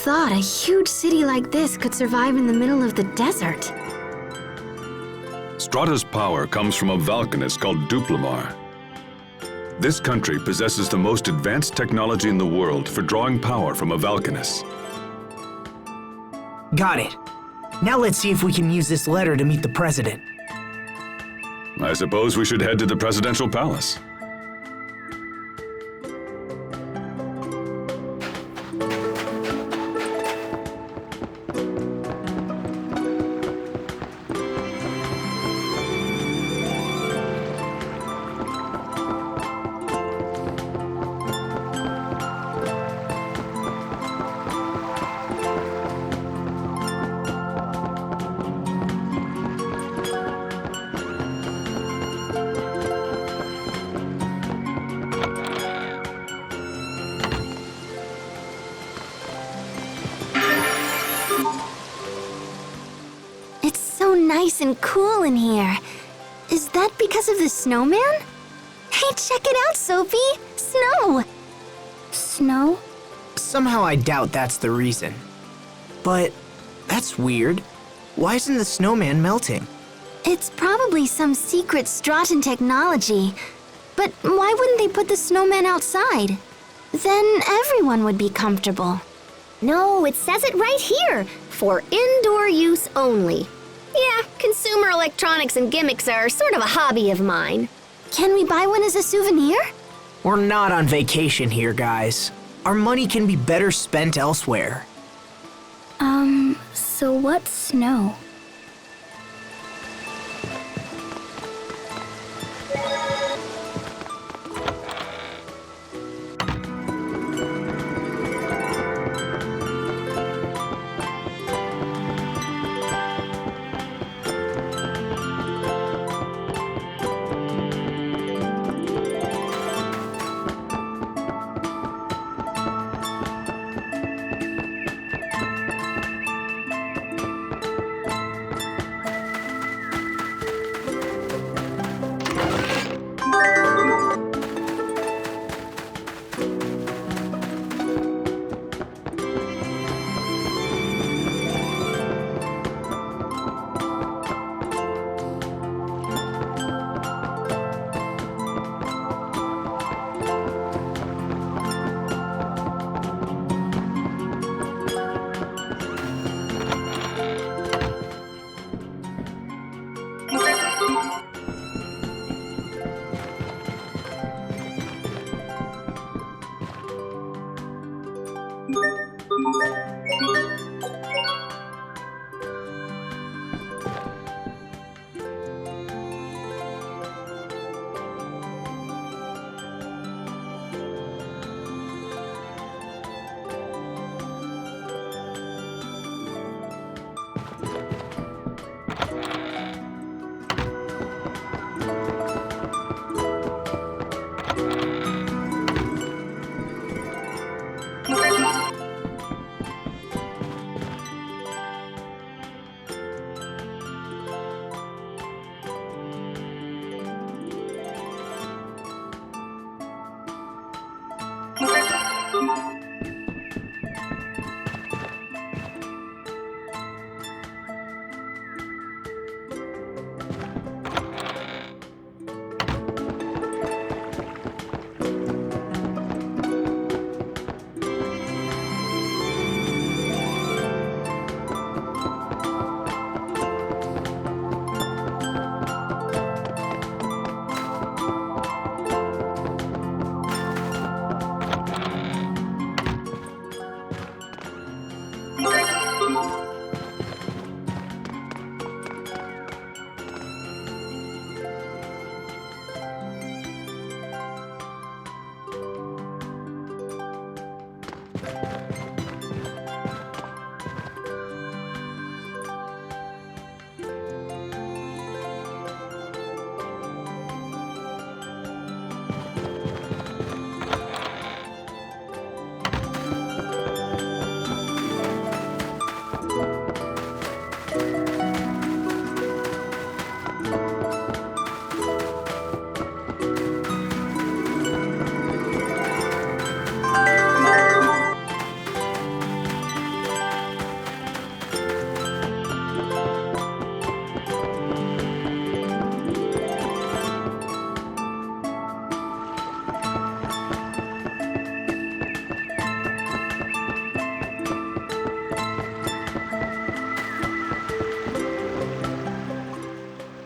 thought a huge city like this could survive in the middle of the desert? Strahta's power comes from a volcanist called Duplimar. This country possesses the most advanced technology in the world for drawing power from a volcanist. Got it. Now let's see if we can use this letter to meet the president. I suppose we should head to the presidential palace. Nice and cool in here. Is that because of the snowman? Hey, check it out, Sophie! Snow! Snow? Somehow I doubt that's the reason. But that's weird. Why isn't the snowman melting? It's probably some secret Strahtan technology. But why wouldn't they put the snowman outside? Then everyone would be comfortable. No, it says it right here. For indoor use only. Yeah, consumer electronics and gimmicks are sort of a hobby of mine. Can we buy one as a souvenir? We're not on vacation here, guys. Our money can be better spent elsewhere. So what's snow?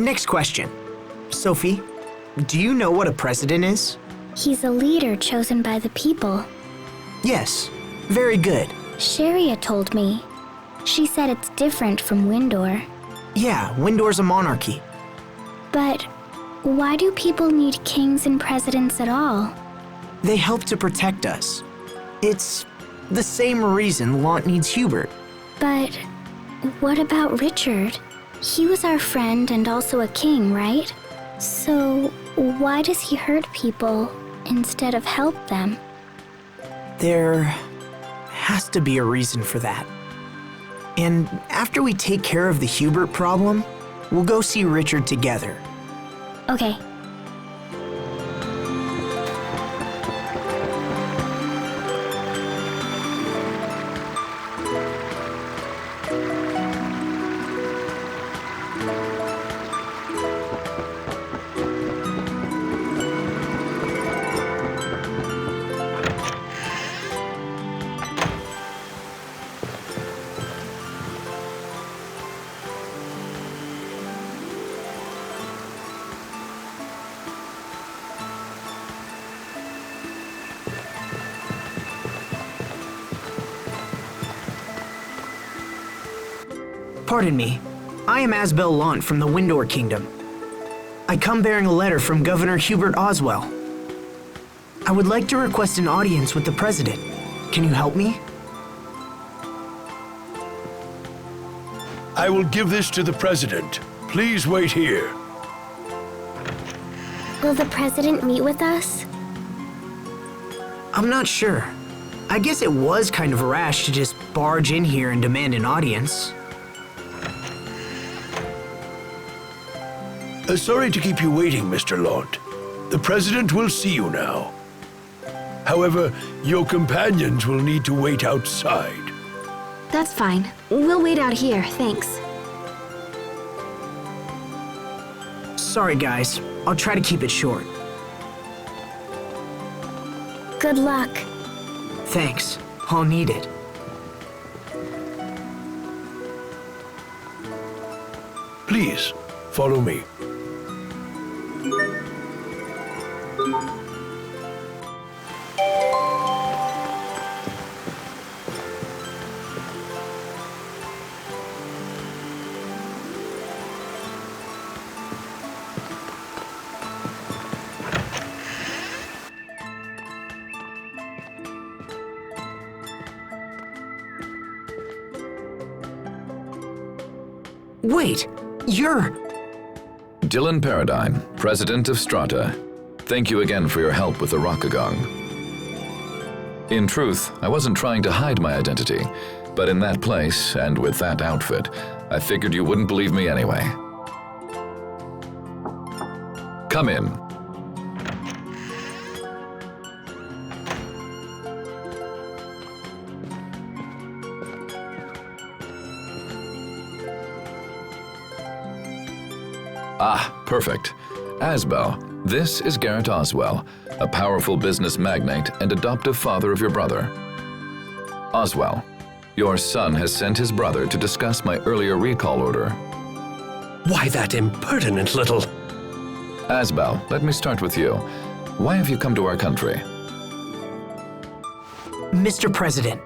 Next question. Sophie, do you know what a president is? He's a leader chosen by the people. Yes, very good. Sharia told me. She said it's different from Windor. Yeah, Windor's a monarchy. But why do people need kings and presidents at all? They help to protect us. It's the same reason Lant needs Hubert. But what about Richard? He was our friend and also a king, right? So why does he hurt people instead of help them? There has to be a reason for that. And after we take care of the Hubert problem, we'll go see Richard together. Okay. Pardon me, I am Azbel Lant from the Windor Kingdom. I come bearing a letter from Governor Hubert Oswell. I would like to request an audience with the President. Can you help me? I will give this to the President. Please wait here. Will the president meet with us? I'm not sure. I guess it was kind of rash to just barge in here and demand an audience. Sorry to keep you waiting, Mr. Lant. The President will see you now. However, your companions will need to wait outside. That's fine. We'll wait out here, thanks. Sorry guys, I'll try to keep it short. Good luck. Thanks, I'll need it. Please, follow me. Wait, you're... Dylan Paradigm, President of Strahta. Thank you again for your help with the Rockagong. In truth, I wasn't trying to hide my identity, but in that place and with that outfit, I figured you wouldn't believe me anyway. Come in. Ah, perfect. Azbel, this is Garrett Oswell, a powerful business magnate and adoptive father of your brother. Oswell, your son has sent his brother to discuss my earlier recall order. Why that impertinent little... Azbel, let me start with you. Why have you come to our country? Mr. President,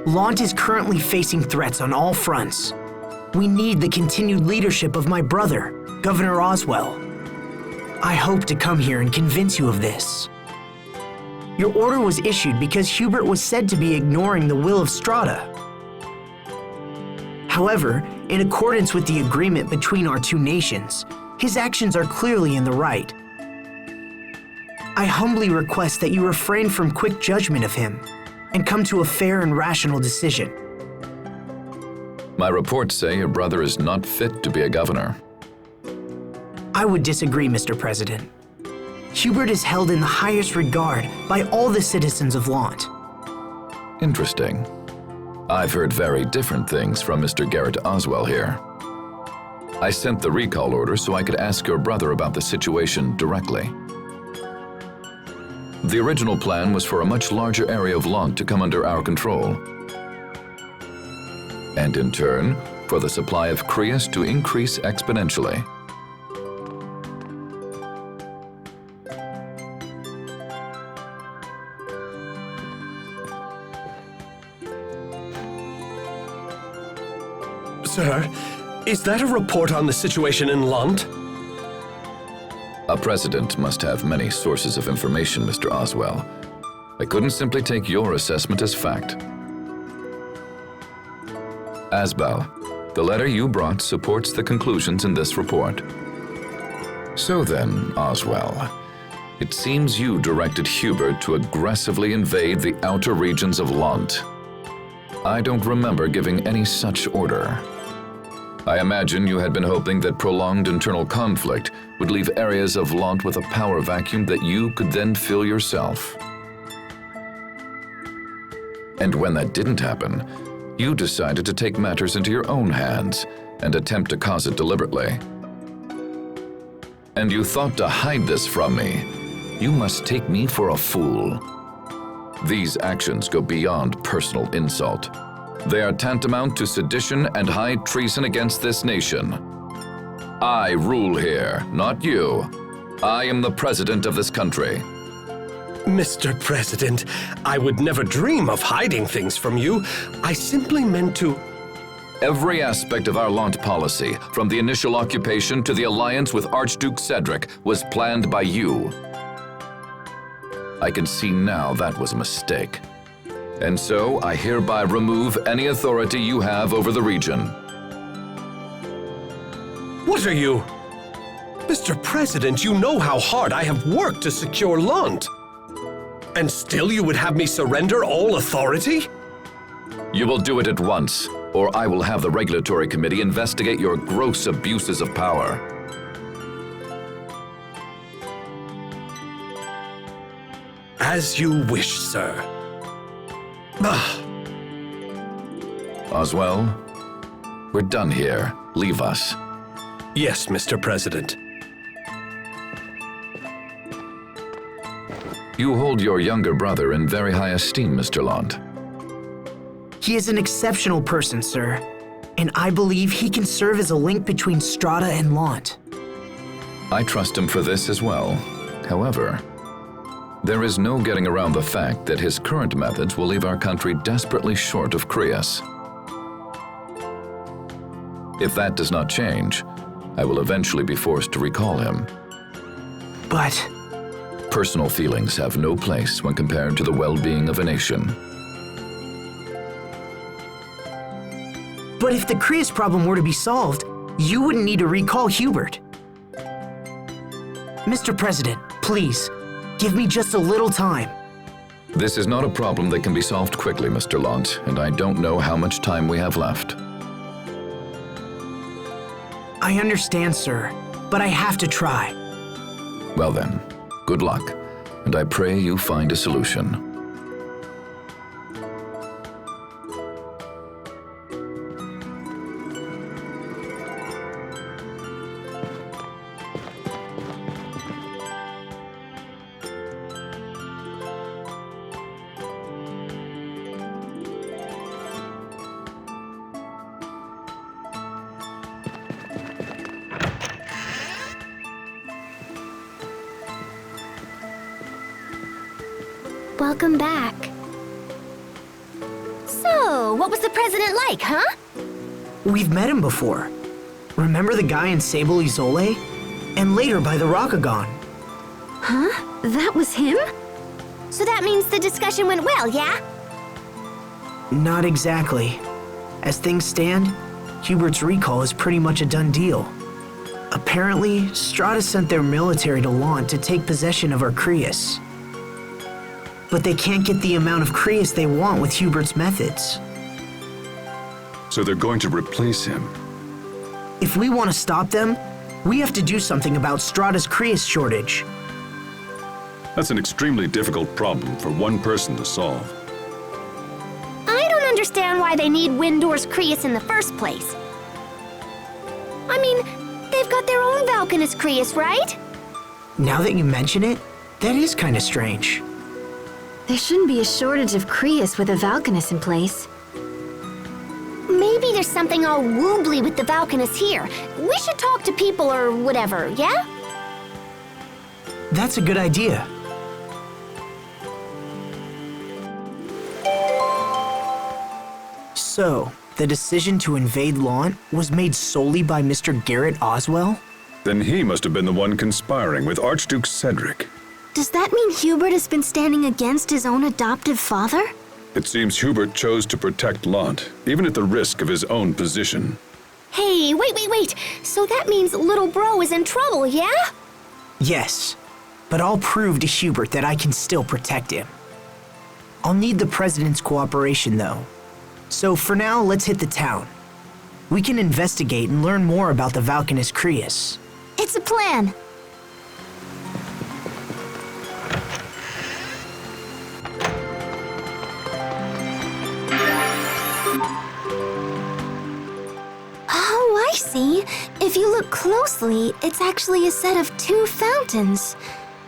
Lant is currently facing threats on all fronts. We need the continued leadership of my brother, Governor Oswell. I hope to come here and convince you of this. Your order was issued because Hubert was said to be ignoring the will of Strahta. However, in accordance with the agreement between our two nations, his actions are clearly in the right. I humbly request that you refrain from quick judgment of him and come to a fair and rational decision. My reports say your brother is not fit to be a governor. I would disagree, Mr. President. Hubert is held in the highest regard by all the citizens of Lant. Interesting. I've heard very different things from Mr. Garrett Oswell here. I sent the recall order so I could ask your brother about the situation directly. The original plan was for a much larger area of Lant to come under our control. And in turn, for the supply of Creus to increase exponentially. Sir, is that a report on the situation in Lont? A president must have many sources of information, Mr. Oswell. I couldn't simply take your assessment as fact. Azbal, the letter you brought supports the conclusions in this report. So then, Oswell, it seems you directed Hubert to aggressively invade the outer regions of Lont. I don't remember giving any such order. I imagine you had been hoping that prolonged internal conflict would leave areas of Lont with a power vacuum that you could then fill yourself. And when that didn't happen, you decided to take matters into your own hands and attempt to cause it deliberately. And you thought to hide this from me. You must take me for a fool. These actions go beyond personal insult. They are tantamount to sedition and high treason against this nation. I rule here, not you. I am the president of this country. Mr. President, I would never dream of hiding things from you. I simply meant to... Every aspect of our Lont policy, from the initial occupation to the alliance with Archduke Cedric, was planned by you. I can see now that was a mistake. And so I hereby remove any authority you have over the region. What are you? Mr. President, you know how hard I have worked to secure Lont. And still you would have me surrender all authority? You will do it at once, or I will have the regulatory committee investigate your gross abuses of power. As you wish, sir. Oswell, we're done here. Leave us. Yes, Mr. President. You hold your younger brother in very high esteem, Mr. Lont. He is an exceptional person, sir, and I believe he can serve as a link between Strahta and Lont. I trust him for this as well. However, there is no getting around the fact that his current methods will leave our country desperately short of Crius. If that does not change, I will eventually be forced to recall him. But personal feelings have no place when compared to the well-being of a nation. But if the Crius problem were to be solved, you wouldn't need to recall Hubert. Mr. President, please, give me just a little time. This is not a problem that can be solved quickly, Mr. Lont, and I don't know how much time we have left. I understand, sir, but I have to try. Well then, good luck, and I pray you find a solution. Welcome back. So, what was the president like, huh? We've met him before. Remember the guy in Sable Isole? And later by the Rockagon. Huh? That was him? So that means the discussion went well, yeah? Not exactly. As things stand, Hubert's recall is pretty much a done deal. Apparently, Strahta sent their military to Lont to take possession of our Crius. But they can't get the amount of Crius they want with Hubert's methods. So they're going to replace him. If we want to stop them, we have to do something about Strahta's Crius shortage. That's an extremely difficult problem for one person to solve. I don't understand why they need Windor's Crius in the first place. I mean, they've got their own Valkanus Crius, right? Now that you mention it, that is kind of strange. There shouldn't be a shortage of Crius with a Valkanus in place. Maybe there's something all woobly with the Valkanus here. We should talk to people or whatever, yeah? That's a good idea. So, The decision to invade Lant was made solely by Mr. Garrett Oswell? Then he must have been the one conspiring with Archduke Cedric. Does that mean Hubert has been standing against his own adoptive father? It seems Hubert chose to protect Lant, even at the risk of his own position. Hey, wait. So that means little bro is in trouble, yeah? Yes, but I'll prove to Hubert that I can still protect him. I'll need the President's cooperation, though. So for now, let's hit the town. We can investigate and learn more about the Valkanus Creus. It's a plan. Oh, I see. If you look closely, it's actually a set of 2 fountains.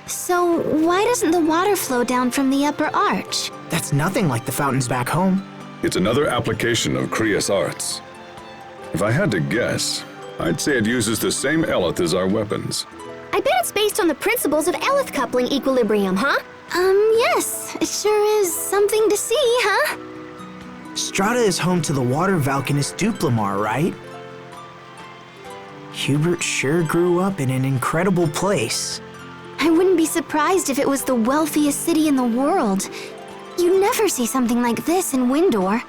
So why doesn't the water flow down from the upper arch? That's nothing like the fountains back home. It's another application of Creus arts. If I had to guess, I'd say it uses the same eleth as our weapons. I bet it's based on the principles of eleth coupling equilibrium, huh? Yes. It sure is something to see, huh? Strahta is home to the water Valkanus Duplimar, right? Hubert sure grew up in an incredible place. I wouldn't be surprised if it was the wealthiest city in the world. You never see something like this in Windor.